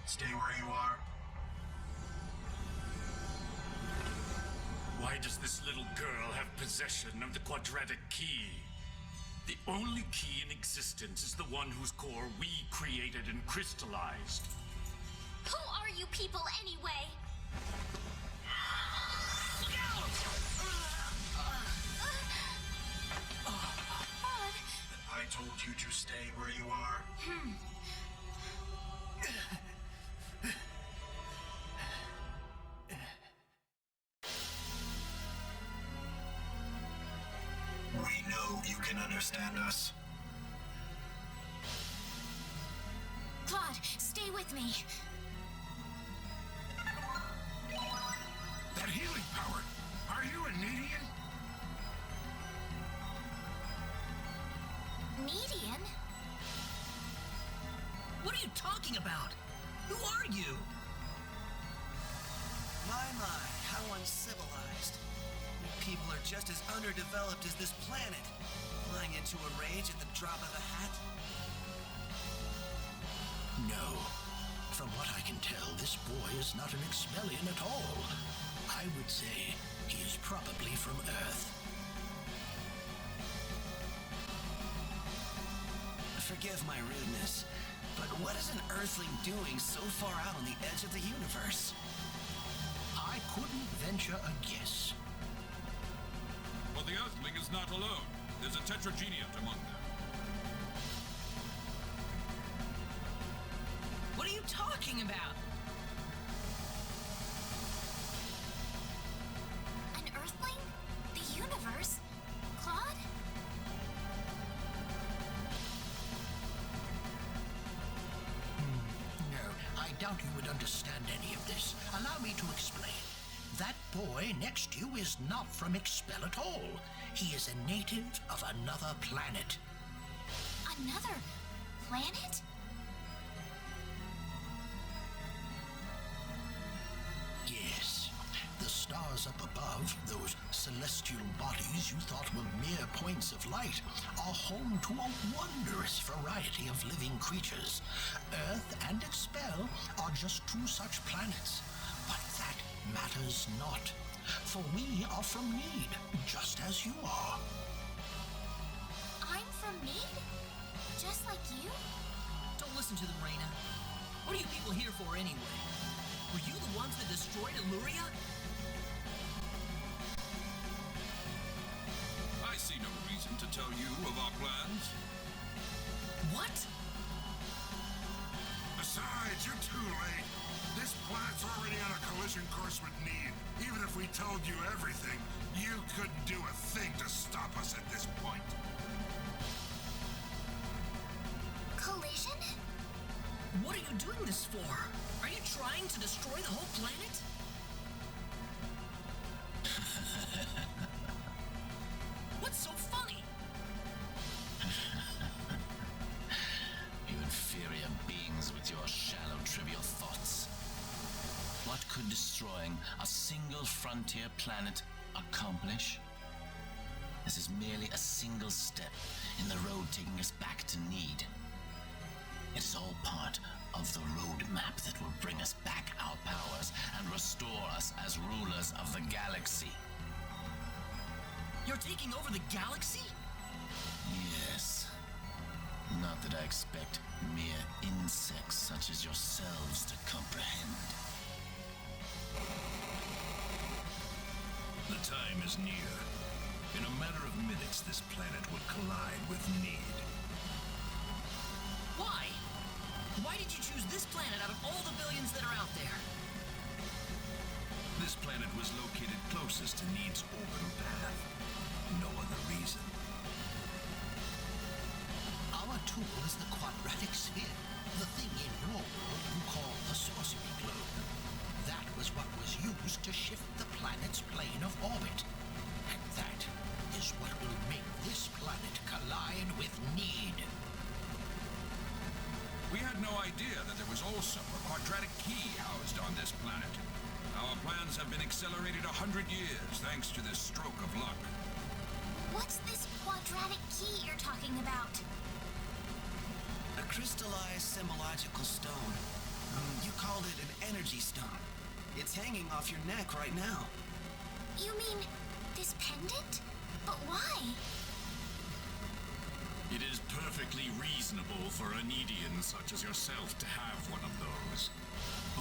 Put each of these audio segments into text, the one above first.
Stay where you are. Why does this little girl have possession of the quadratic key? The only key in existence is the one whose core we created and crystallized. Who are you people anyway? Look out! I told you to stay where you are. We know you can understand us. Claude, stay with me. That healing power! Are you a Nedian? Median? What are you talking about? Who are you? My, how uncivilized. You people are just as underdeveloped as this planet. Flying into a rage at the drop of a hat? No. From what I can tell, this boy is not an Expellion at all. I would say he is probably from Earth. Forgive my rudeness, but what is an Earthling doing so far out on the edge of the universe? I couldn't venture a guess. Well, the Earthling is not alone. There's a tetrageniate among them. What are you talking about? An Earthling? The universe? Claude? No, I doubt you would understand any of this. Allow me to explain. That boy next to you is not from Expel at all. He is a native of another planet. Another planet? Yes. The stars up above, those celestial bodies you thought were mere points of light, are home to a wondrous variety of living creatures. Earth and Expel are just two such planets. But that matters not, for we are from Need, just as you are. I'm from Need? Just like you? Don't listen to them, Reina. What are you people here for anyway? Were you the ones that destroyed Illuria? I see no reason to tell you of our plans. What? Besides, you're too late. This planet's already on a collision course with Need. Even if we told you everything, you couldn't do a thing to stop us at this point. Collision? What are you doing this for? Are you trying to destroy the whole planet? What's so funny? You inferior beings with your shallow, trivial thoughts. What could destroying a single frontier planet accomplish? This is merely a single step in the road taking us back to Need. It is all part of the roadmap that will bring us back our powers and restore us as rulers of the galaxy. You're taking over the galaxy? Yes. Not that I expect mere insects such as yourselves to comprehend. The time is near. In a matter of minutes, this planet will collide with Need. Why? Why did you choose this planet out of all the billions that are out there? This planet was located closest to Need's orbital path. No other reason. Our tool is the quadratic sphere, the thing in your world you call the sorcery globe. That was what was used to shift the planet's plane of orbit. And that is what will make this planet collide with Need. We had no idea that there was also a quadratic key housed on this planet. Our plans have been accelerated 100 years thanks to this stroke of luck. What's this quadratic key you're talking about? A crystallized symbological stone. You called it an energy stone. It's hanging off your neck right now. You mean this pendant? But why? It is perfectly reasonable for a Nedian such as yourself to have one of those.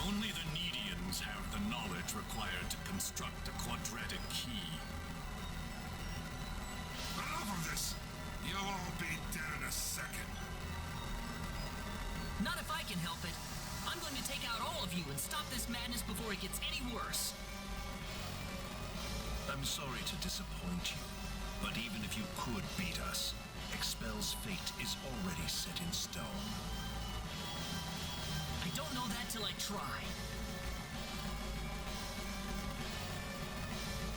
Only the Nedians have the knowledge required to construct a quadratic key. Enough of this! You'll all be dead in a second. Not if I can help it. I'm going to take out all of you and stop this madness before it gets any worse. I'm sorry to disappoint you, but even if you could beat us, Expel's fate is already set in stone. I don't know that till I try.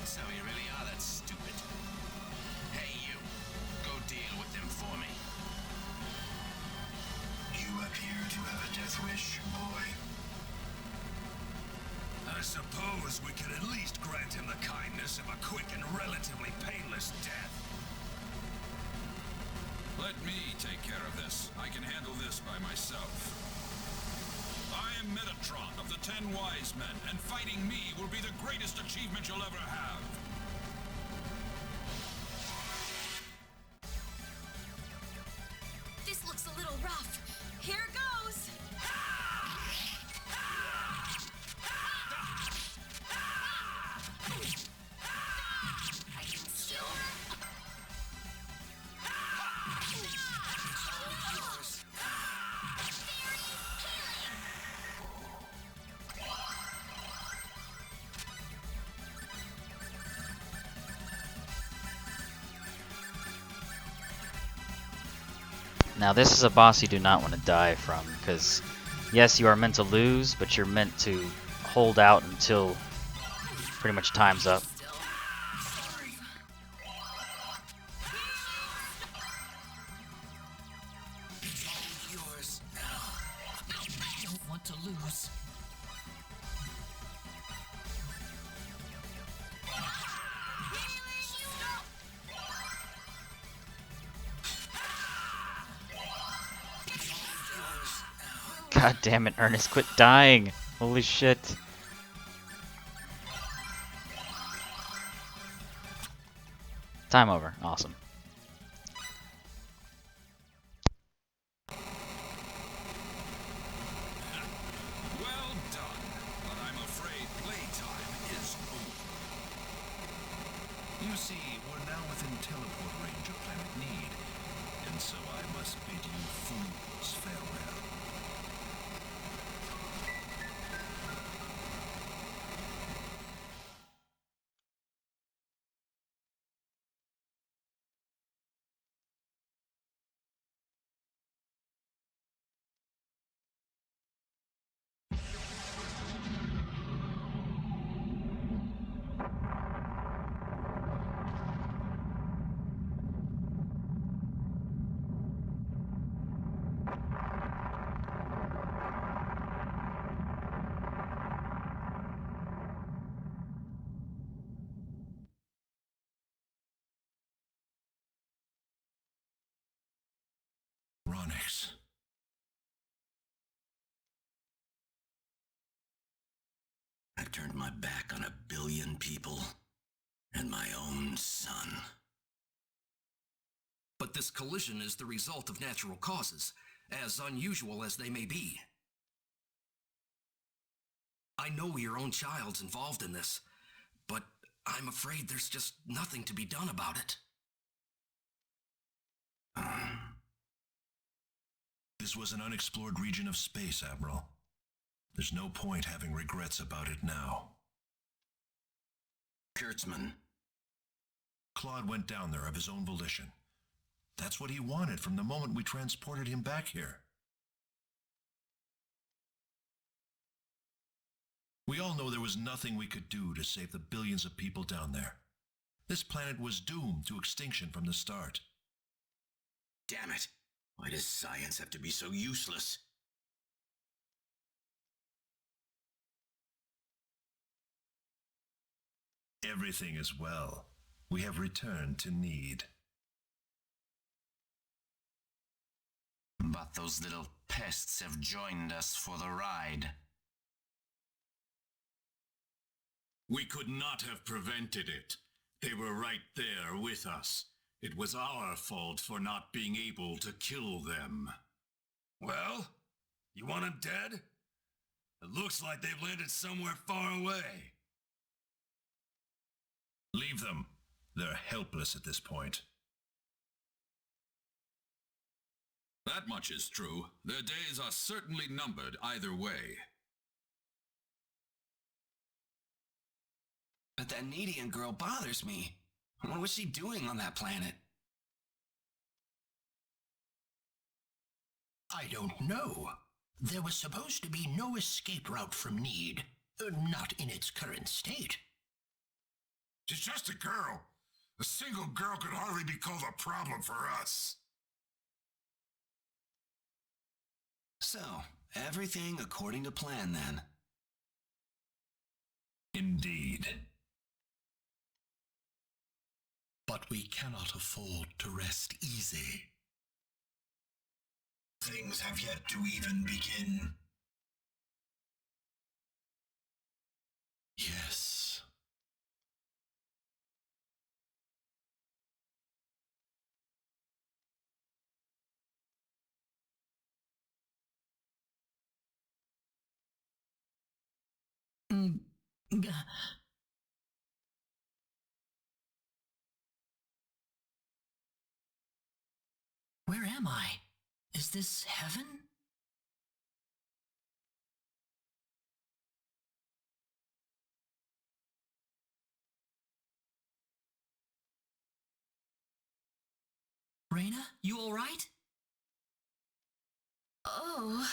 So you really are that stupid. Hey, you. Go deal with them for me. You appear to have a death wish, boy. I suppose we could at least grant him the kindness of a quick and relatively painless death. Let me take care of this. I can handle this by myself. I am Metatron of the 10 Wise Men, and fighting me will be the greatest achievement you'll ever have. This looks a little rough. Here goes. I can still. Now this is a boss you do not want to die from, because yes, you are meant to lose, but you're meant to hold out until pretty much time's up. Yours. I don't want to lose. God damn it, Ernest, quit dying! Holy shit. Time over. Awesome. Well done, but I'm afraid playtime is over. You see, we're now within teleport range of Planet Need, and so I must bid you fools farewell. Onyx. I've turned my back on 1 billion people and my own son. But this collision is the result of natural causes, as unusual as they may be. I know your own child's involved in this, but I'm afraid there's just nothing to be done about it. This was an unexplored region of space, Admiral. There's no point having regrets about it now. Kurtzman. Claude went down there of his own volition. That's what he wanted from the moment we transported him back here. We all know there was nothing we could do to save the billions of people down there. This planet was doomed to extinction from the start. Damn it. Why does science have to be so useless? Everything is well. We have returned to Need. But those little pests have joined us for the ride. We could not have prevented it. They were right there with us. It was our fault for not being able to kill them. Well, you want them dead? It looks like they've landed somewhere far away. Leave them. They're helpless at this point. That much is true. Their days are certainly numbered either way. But that Needian girl bothers me. What was she doing on that planet? I don't know. There was supposed to be no escape route from Need. Not in its current state. She's just a girl. A single girl could hardly be called a problem for us. So, everything according to plan then. Indeed. But we cannot afford to rest easy. Things have yet to even begin. Yes. Where am I? Is this heaven? Reyna, you all right? Oh.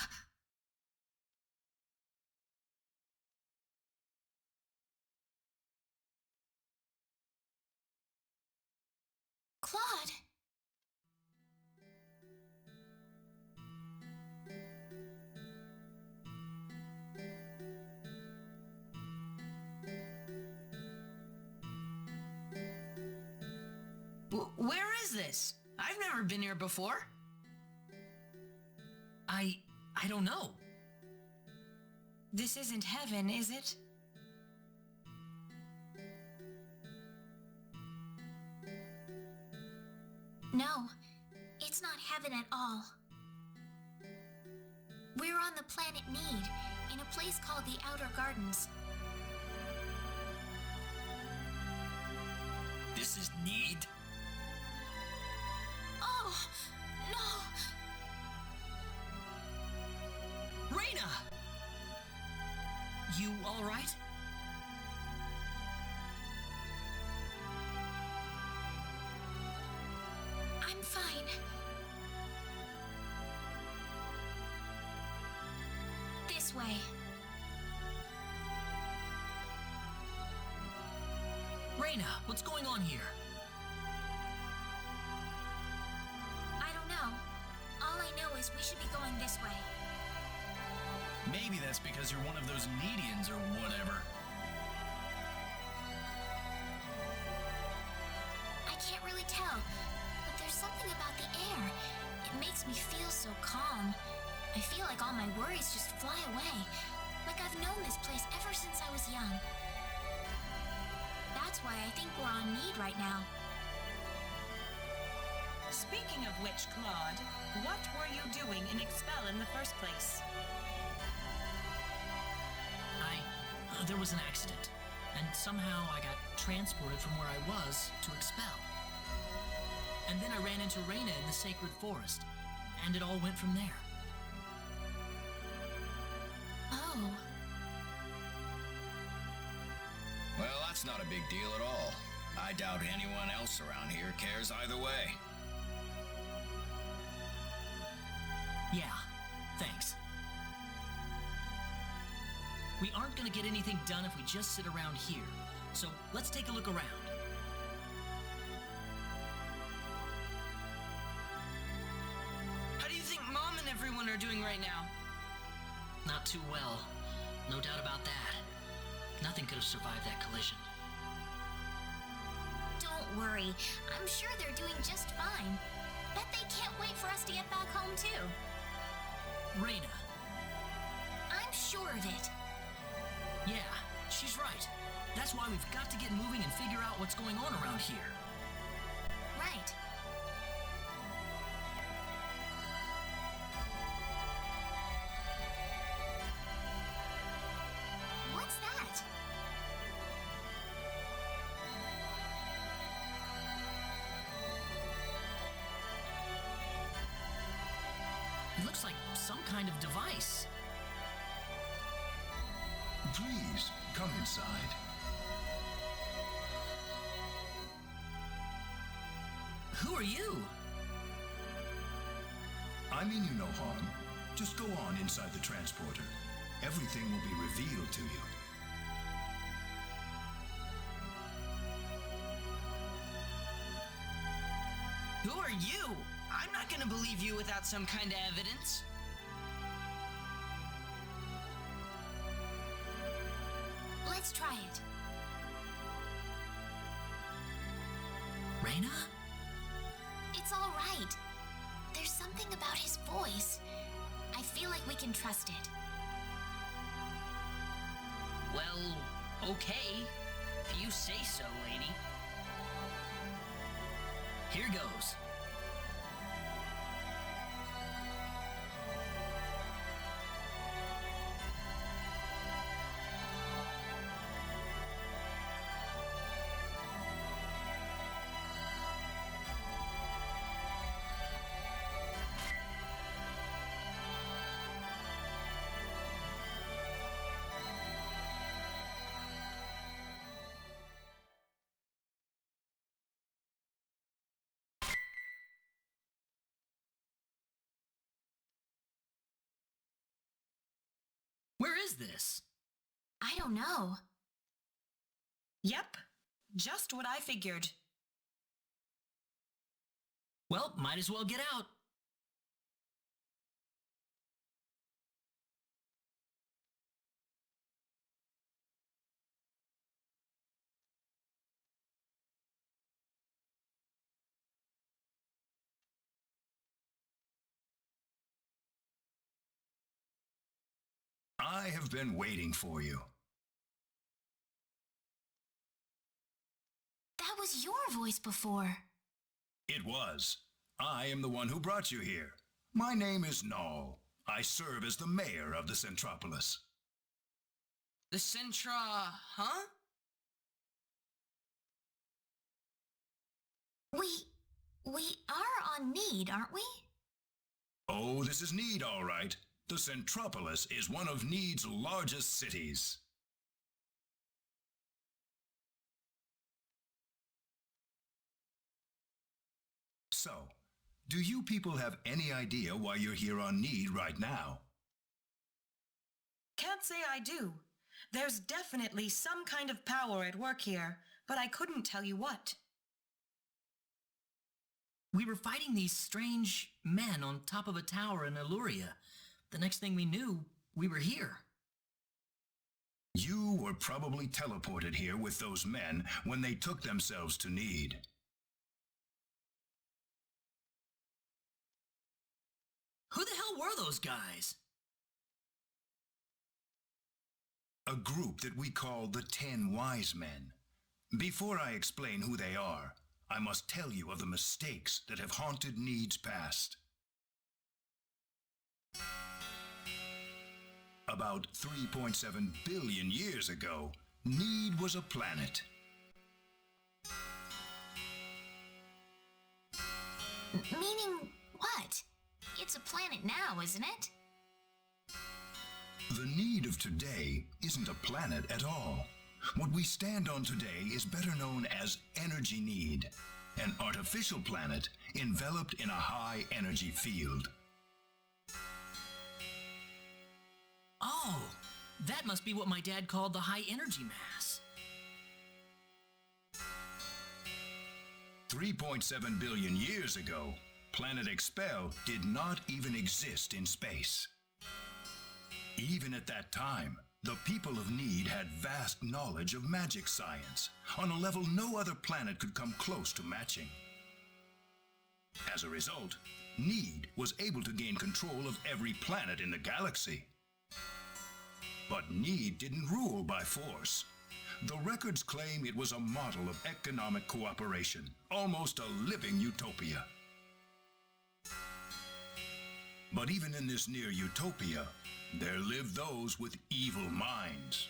Claude. Where is this? I've never been here before. I don't know. This isn't heaven, is it? No, it's not heaven at all. We're on the planet Need, in a place called the Outer Gardens. This is Need? Oh, no! Reyna! You all right? I'm fine. This way. Reyna, what's going on here? I don't know. All I know is we should be going this way. Maybe that's because you're one of those Needians or whatever. I can't really tell, but there's something about the air. It makes me feel so calm. I feel like all my worries just fly away. Like I've known this place ever since I was young. That's why I think we're on Need right now. Speaking of which, Claude, what were you doing in Expel in the first place? There was an accident, and somehow I got transported from where I was to Expel. And then I ran into Reyna in the Sacred Forest, and it all went from there. Oh. Well, that's not a big deal at all. I doubt anyone else around here cares either way. Yeah, thanks. We aren't gonna get anything done if we just sit around here, so let's take a look around. How do you think Mom and everyone are doing right now? Not too well. No doubt about that. Nothing could have survived that collision. Don't worry. I'm sure they're doing just fine. Bet they can't wait for us to get back home, too. Reyna. I'm sure of it. Yeah, she's right. That's why we've got to get moving and figure out what's going on around here. Right. What's that? It looks like some kind of device. Please, come inside. Who are you? I mean you no harm. Just go on inside the transporter. Everything will be revealed to you. Who are you? I'm not gonna believe you without some kind of evidence. Let's try it. Reyna? It's all right. There's something about his voice. I feel like we can trust it. Well, okay. If you say so, lady. Here goes. Where is this? I don't know. Yep, just what I figured. Well, might as well get out. I have been waiting for you. That was your voice before. It was. I am the one who brought you here. My name is Null. I serve as the mayor of the Centropolis. The Centra, huh? We are on Need, aren't we? Oh, this is Need, all right. The Centropolis is one of Need's largest cities. So, do you people have any idea why you're here on Need right now? Can't say I do. There's definitely some kind of power at work here, but I couldn't tell you what. We were fighting these strange men on top of a tower in Illuria. The next thing we knew, we were here. You were probably teleported here with those men when they took themselves to Need. Who the hell were those guys? A group that we call the 10 Wise Men. Before I explain who they are, I must tell you of the mistakes that have haunted Need's past. About 3.7 billion years ago, Need was a planet. Meaning what? It's a planet now, isn't it? The Need of today isn't a planet at all. What we stand on today is better known as Energy Need, an artificial planet enveloped in a high-energy field. Oh, that must be what my dad called the high energy mass. 3.7 billion years ago, Planet Expel did not even exist in space. Even at that time, the people of Need had vast knowledge of magic science, on a level no other planet could come close to matching. As a result, Need was able to gain control of every planet in the galaxy. But Need didn't rule by force. The records claim it was a model of economic cooperation, almost a living utopia. But even in this near utopia, there lived those with evil minds.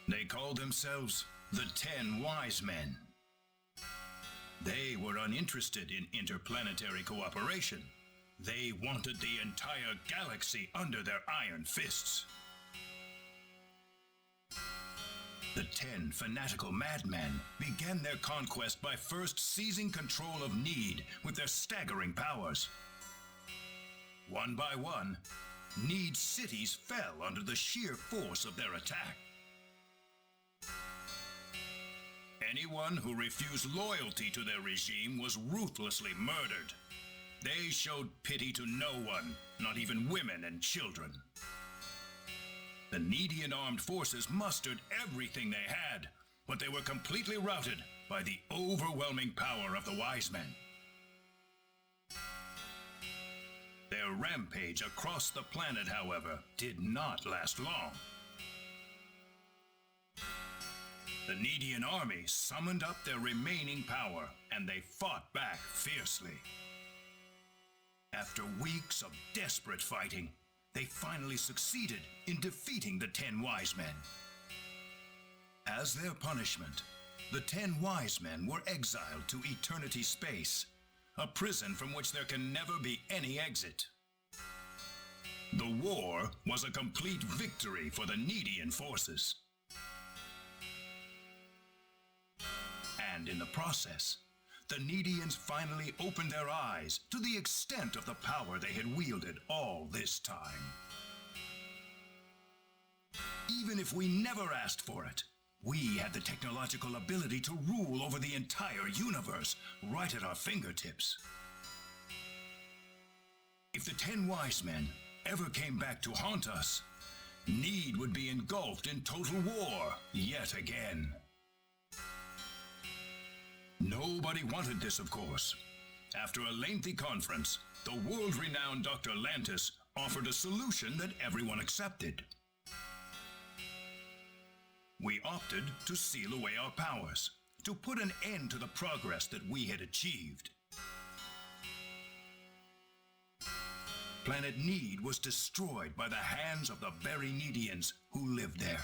They called themselves the 10 Wise Men. They were uninterested in interplanetary cooperation. They wanted the entire galaxy under their iron fists. The 10 fanatical madmen began their conquest by first seizing control of Need with their staggering powers. One by one, Need's cities fell under the sheer force of their attack. Anyone who refused loyalty to their regime was ruthlessly murdered. They showed pity to no one, not even women and children. The Needian armed forces mustered everything they had, but they were completely routed by the overwhelming power of the Wise Men. Their rampage across the planet, however, did not last long. The Needian army summoned up their remaining power, and they fought back fiercely. After weeks of desperate fighting, they finally succeeded in defeating the 10 Wise Men. As their punishment, the 10 Wise Men were exiled to Eternity Space, a prison from which there can never be any exit. The war was a complete victory for the Needian forces. And in the process, the Needians finally opened their eyes to the extent of the power they had wielded all this time. Even if we never asked for it, we had the technological ability to rule over the entire universe right at our fingertips. If the 10 Wise Men ever came back to haunt us, Need would be engulfed in total war yet again. Nobody wanted this, of course. After a lengthy conference, the world-renowned Dr. Lantis offered a solution that everyone accepted. We opted to seal away our powers, to put an end to the progress that we had achieved. Planet Need was destroyed by the hands of the very Needians who lived there.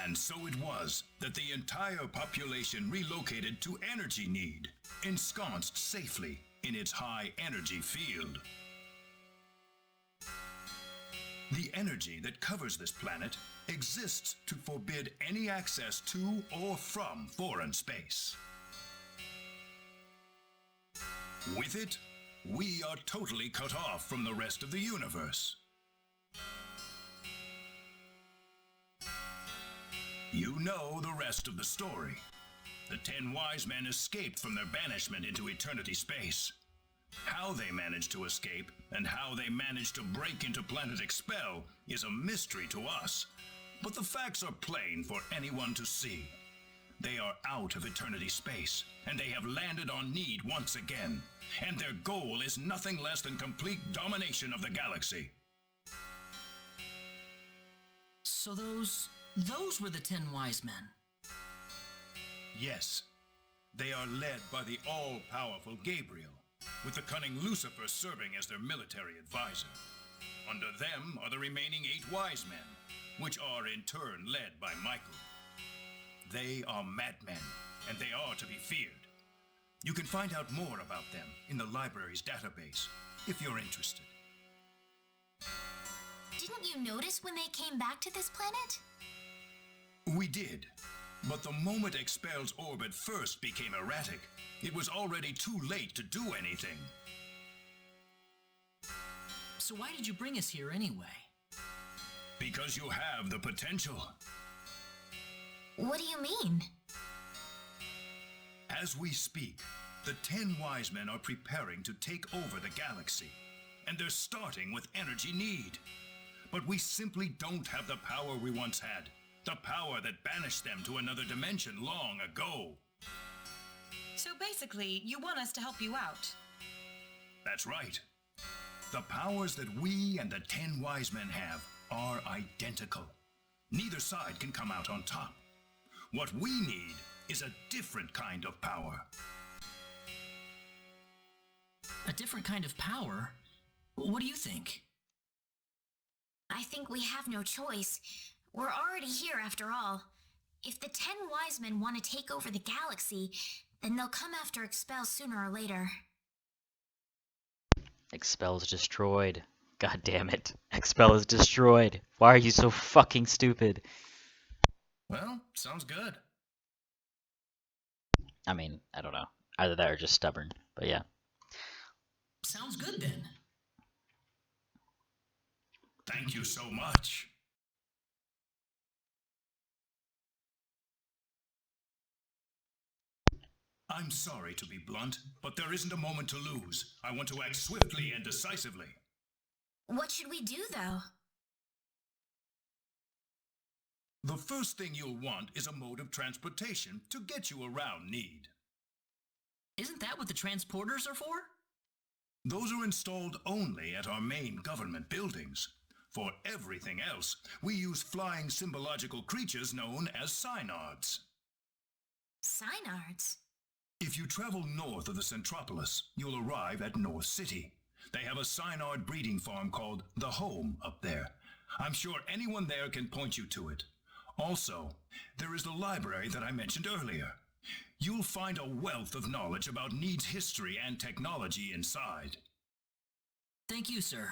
And so it was that the entire population relocated to Energy Need, ensconced safely in its high energy field. The energy that covers this planet exists to forbid any access to or from foreign space. With it, we are totally cut off from the rest of the universe. You know the rest of the story. The 10 Wise Men escaped from their banishment into Eternity Space. How they managed to escape and how they managed to break into Planet Expel is a mystery to us, but the facts are plain for anyone to see. They are out of Eternity Space, and they have landed on Need once again, and their goal is nothing less than complete domination of the galaxy. So those were the 10 Wise Men. Yes, they are led by the all-powerful Gabriel, with the cunning Lucifer serving as their military advisor. Under them are the remaining 8 Wise Men, which are in turn led by Michael. They are madmen, and they are to be feared. You can find out more about them in the library's database, if you're interested. Didn't you notice when they came back to this planet? We did, but the moment Expel's orbit first became erratic, it was already too late to do anything. So why did you bring us here anyway? Because you have the potential. What do you mean? As we speak, the 10 Wise Men are preparing to take over the galaxy, and they're starting with Energy Need. But we simply don't have the power we once had, the power that banished them to another dimension long ago. So basically, you want us to help you out. That's right. The powers that we and the 10 wise men have are identical. Neither side can come out on top. What we need is a different kind of power. A different kind of power? What do you think? I think we have no choice. We're already here after all. If the 10 wise men want to take over the galaxy, then they'll come after Expel sooner or later. Expel is destroyed. God damn it. Expel is destroyed. Why are you so fucking stupid? Well, sounds good. I mean, I don't know. Either that or just stubborn. But yeah. Sounds good then. Thank you so much. I'm sorry to be blunt, but there isn't a moment to lose. I want to act swiftly and decisively. What should we do, though? The first thing you'll want is a mode of transportation to get you around Need. Isn't that what the transporters are for? Those are installed only at our main government buildings. For everything else, we use flying symbological creatures known as synards. Synards? If you travel north of the Centropolis, you'll arrive at North City. They have a synard breeding farm called The Home up there. I'm sure anyone there can point you to it. Also, there is the library that I mentioned earlier. You'll find a wealth of knowledge about Need's history and technology inside. Thank you, sir.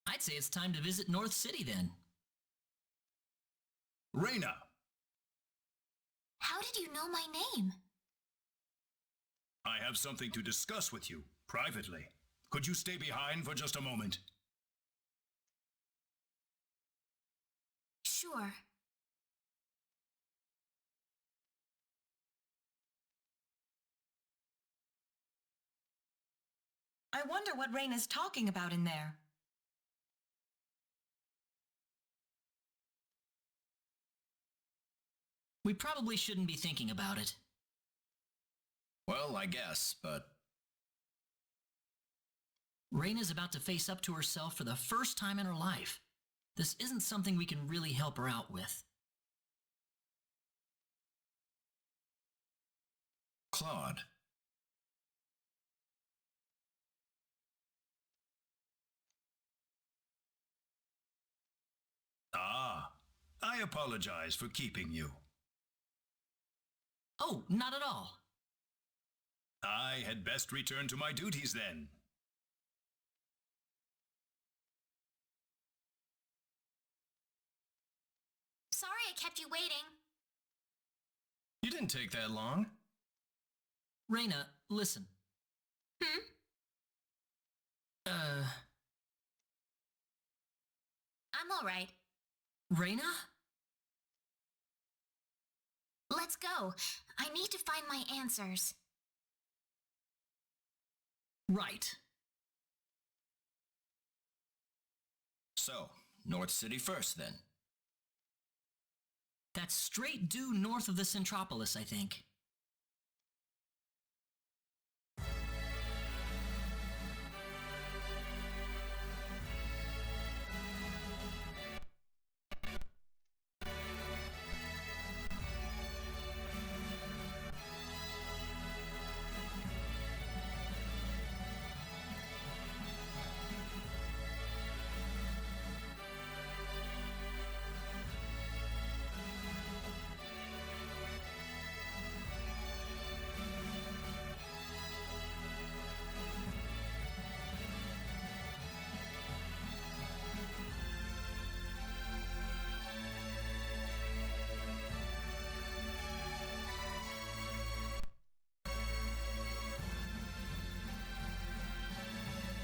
I'd say it's time to visit North City then. Reyna! How did you know my name? I have something to discuss with you, privately. Could you stay behind for just a moment? Sure. I wonder what Reyna's talking about in there. We probably shouldn't be thinking about it. Well, I guess, but Reyna's about to face up to herself for the first time in her life. This isn't something we can really help her out with. Claude. Ah, I apologize for keeping you. Oh, not at all. I had best return to my duties then. Sorry I kept you waiting. You didn't take that long. Reyna, listen. I'm alright. Reyna? Let's go. I need to find my answers. Right. So, North City first then. That's straight due north of the Centropolis, I think.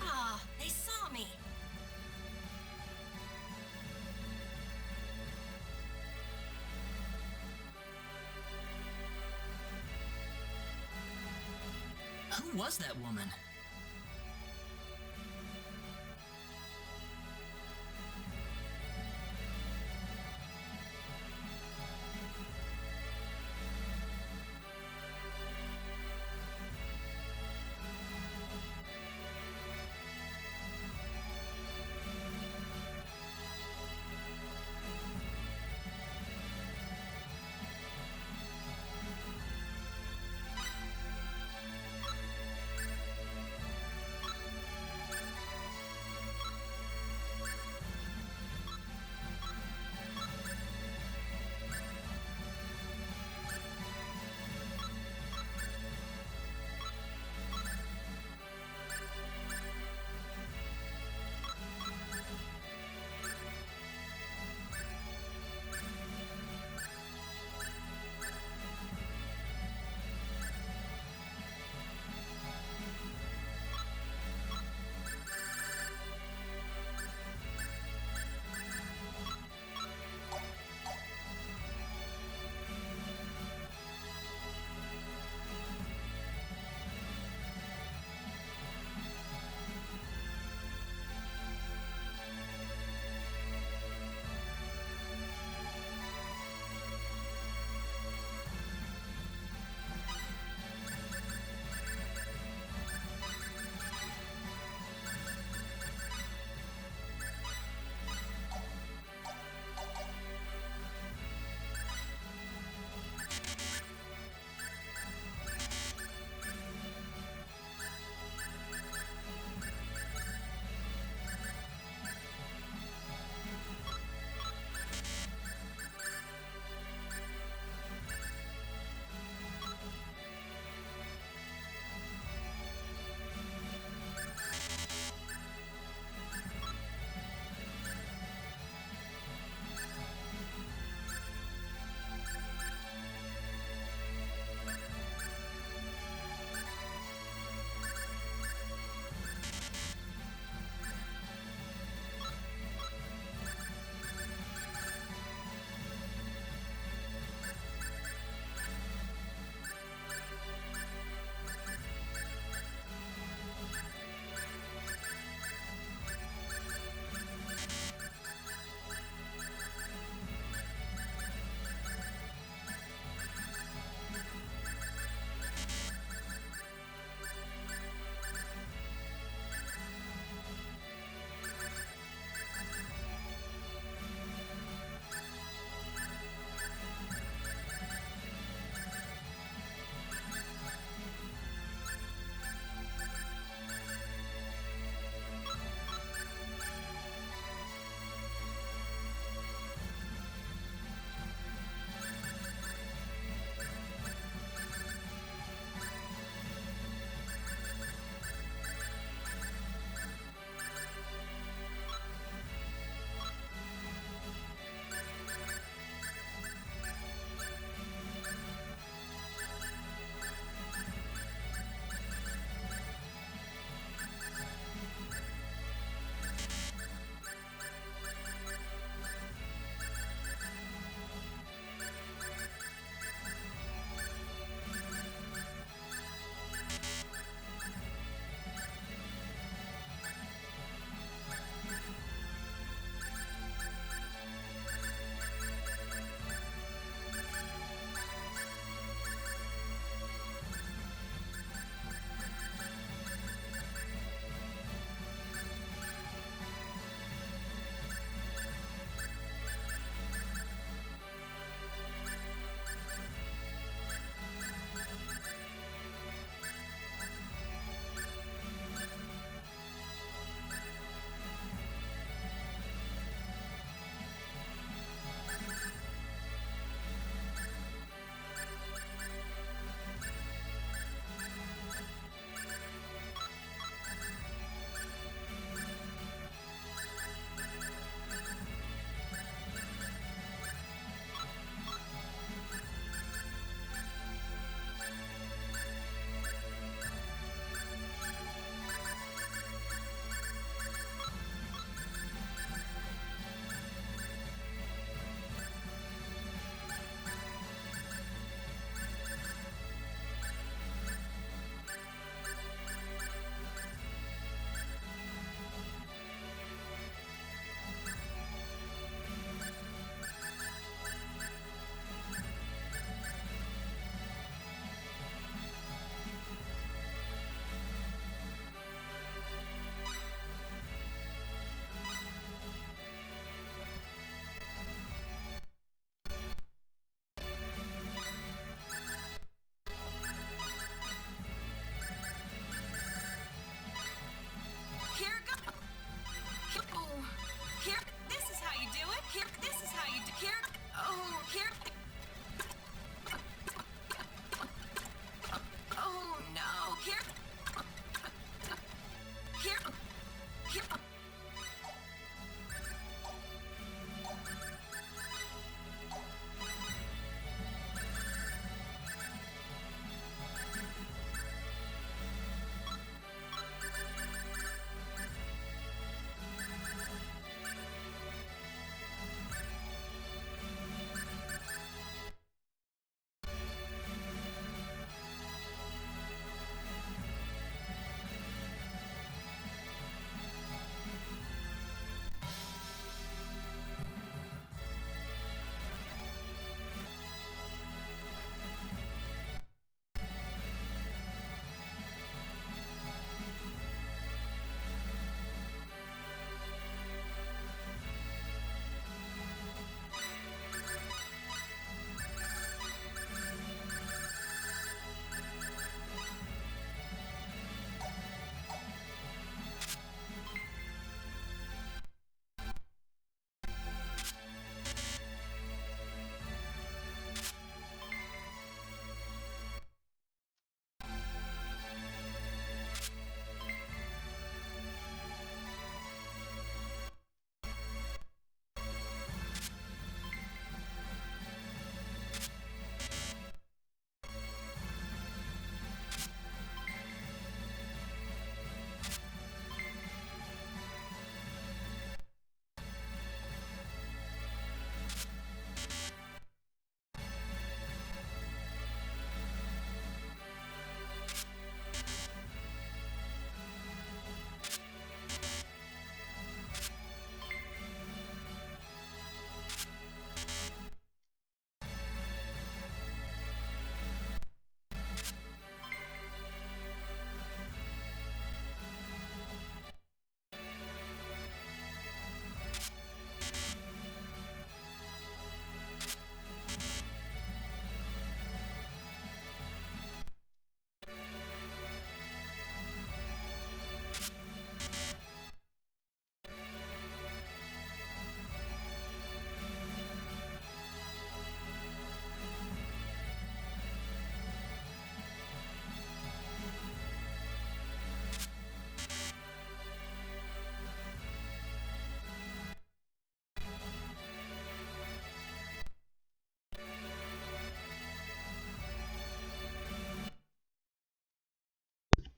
Ah, they saw me. Who was that woman?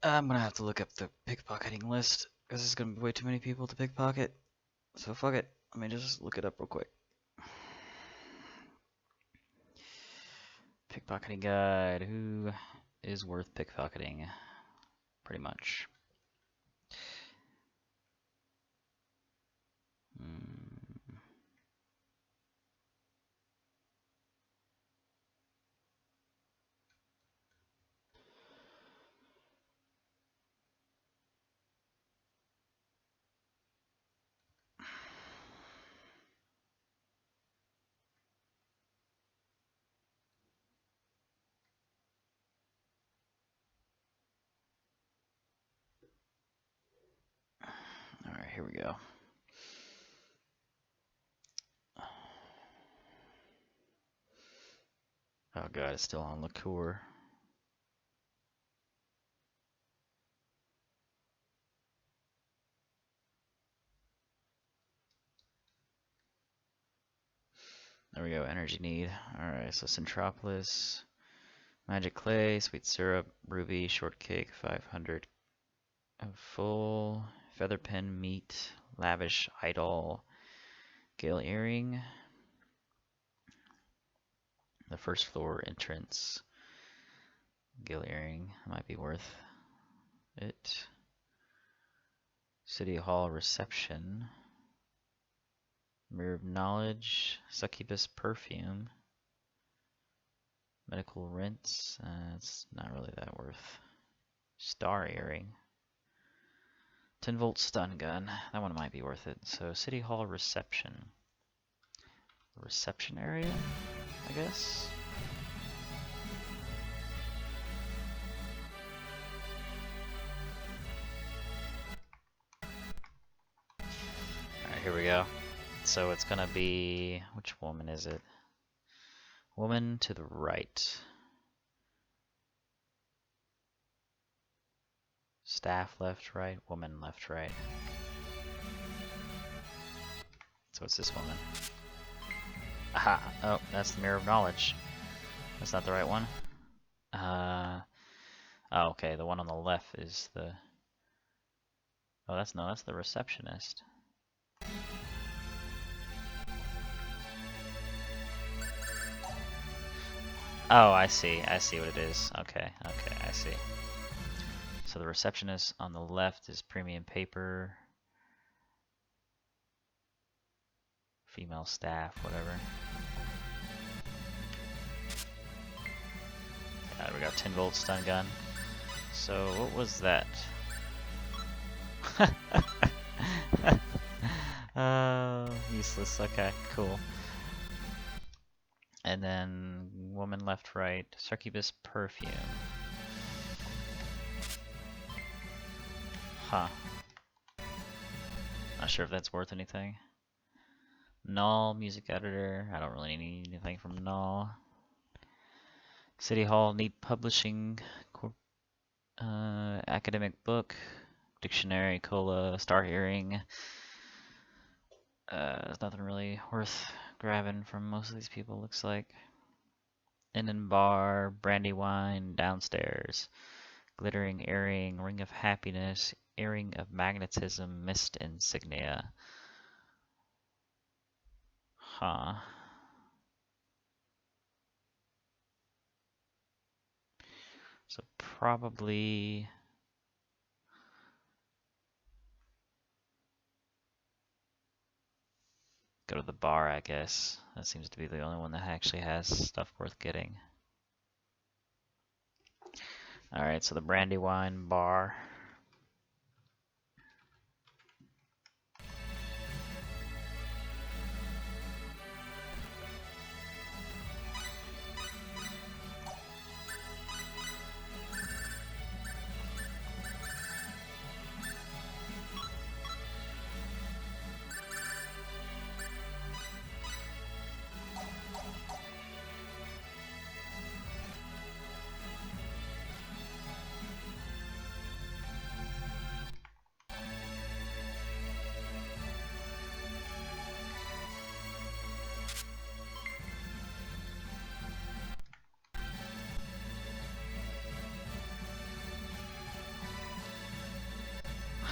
I'm gonna have to look up the pickpocketing list, because there's gonna be way too many people to pickpocket. So fuck it. Let me just look it up real quick. Pickpocketing guide. Who is worth pickpocketing? Pretty much. Alright, here we go. Oh god, it's still on liqueur. There we go, energy need. Alright, so Centropolis, Magic Clay, Sweet Syrup, Ruby, Shortcake, 500 full, Feather Pen, Meat, Lavish Idol, Gale Earring, the first floor entrance, Gale Earring, might be worth it. City Hall Reception, Mirror of Knowledge, Succubus Perfume, Medical Rinse, it's not really that worth. Star Earring, 10-volt Stun Gun, that one might be worth it. So City Hall Reception. Reception area, I guess? Alright, here we go. So it's gonna be, which woman is it? Woman to the right. Staff left, right, woman left, right. So it's this woman. Aha! Oh, that's the Mirror of Knowledge. That's not the right one. Oh, okay, the one on the left is the... Oh, that's the receptionist. Oh, I see what it is. Okay, I see. So the receptionist on the left is premium paper. Female staff, whatever. We got 10-volt stun gun. So what was that? Useless. Okay, cool. And then woman left, right. Succubus perfume. Huh. Not sure if that's worth anything. Null music editor. I don't really need anything from Null. City Hall need publishing. Academic book. Dictionary, cola, star hearing. There's nothing really worth grabbing from most of these people, looks like. Inn and bar, brandy wine, downstairs. Glittering earring, ring of happiness, earring of magnetism, mist insignia. Huh. So probably... go to the bar, I guess. That seems to be the only one that actually has stuff worth getting. Alright, so the Brandywine bar.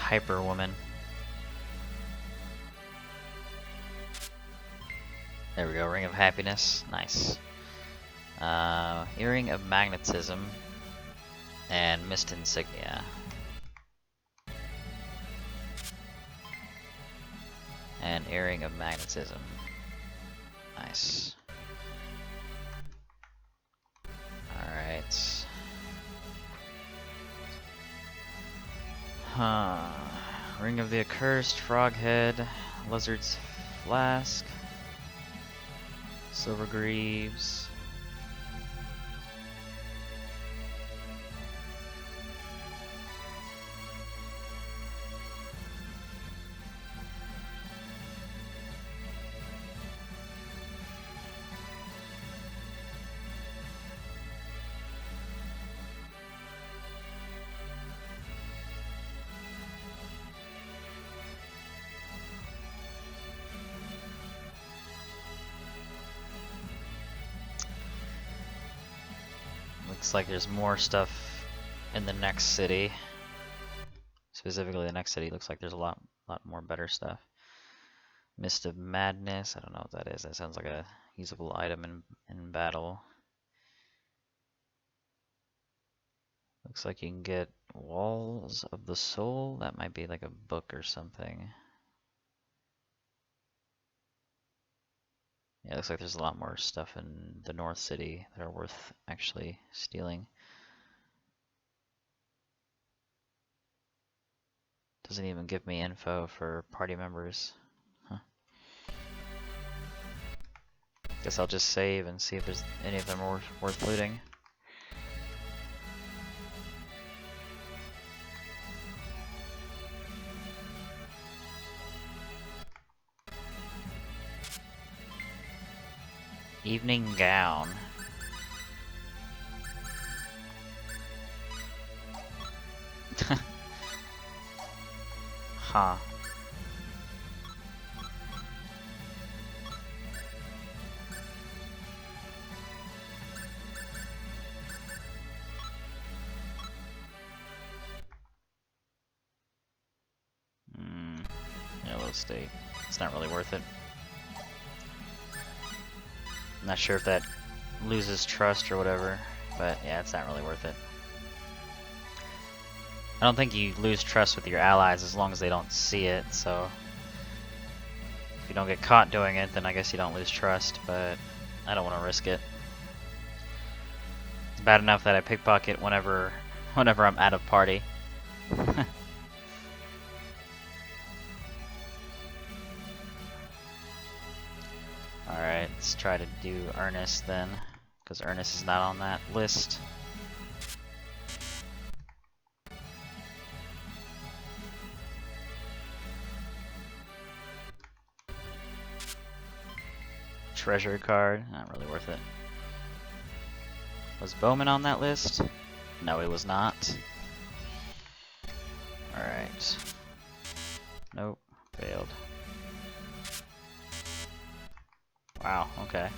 hyper woman. There we go, Ring of Happiness. Nice. Earring of Magnetism and Mist Insignia. And Earring of Magnetism. Nice. Alright. Ring of the Accursed, Froghead, Lizard's Flask, Silver Greaves. Looks like there's more stuff in the next city. Specifically, the next city looks like there's a lot more better stuff. Mist of Madness. I don't know what that is. That sounds like a usable item in battle. Looks like you can get Walls of the Soul. That might be like a book or something. Yeah, looks like there's a lot more stuff in the North City that are worth actually stealing. Doesn't even give me info for party members. Huh. Guess I'll just save and see if there's any of them are worth looting. Evening Gown. Huh. Yellow State. It's not really worth it. I'm not sure if that loses trust or whatever, but yeah, it's not really worth it. I don't think you lose trust with your allies as long as they don't see it, so if you don't get caught doing it, then I guess you don't lose trust, but I don't want to risk it. It's bad enough that I pickpocket whenever I'm out of party. Alright, let's try to do Ernest then, because Ernest is not on that list. Treasure card, not really worth it. Was Bowman on that list? No, he was not. Alright. Nope, failed. Wow, okay.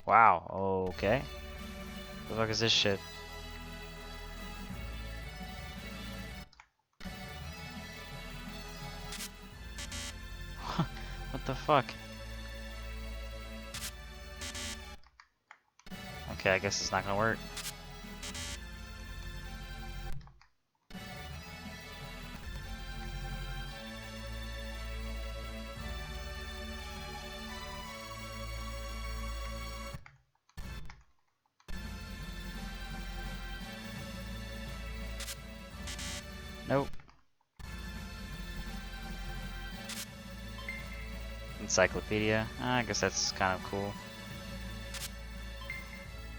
Wow, okay. What the fuck is this shit? What the fuck? Okay, I guess it's not gonna work. Nope. Encyclopedia. I guess that's kind of cool.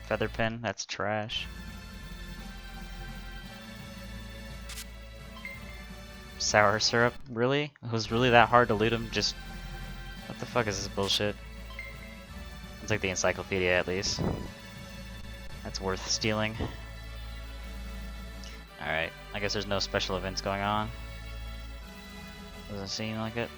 Feather pen, that's trash. Sour syrup, really? It was really that hard to loot them? Just what the fuck is this bullshit? I'll take the encyclopedia at least. That's worth stealing. Alright, I guess there's no special events going on. Doesn't seem like it.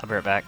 I'll be right back.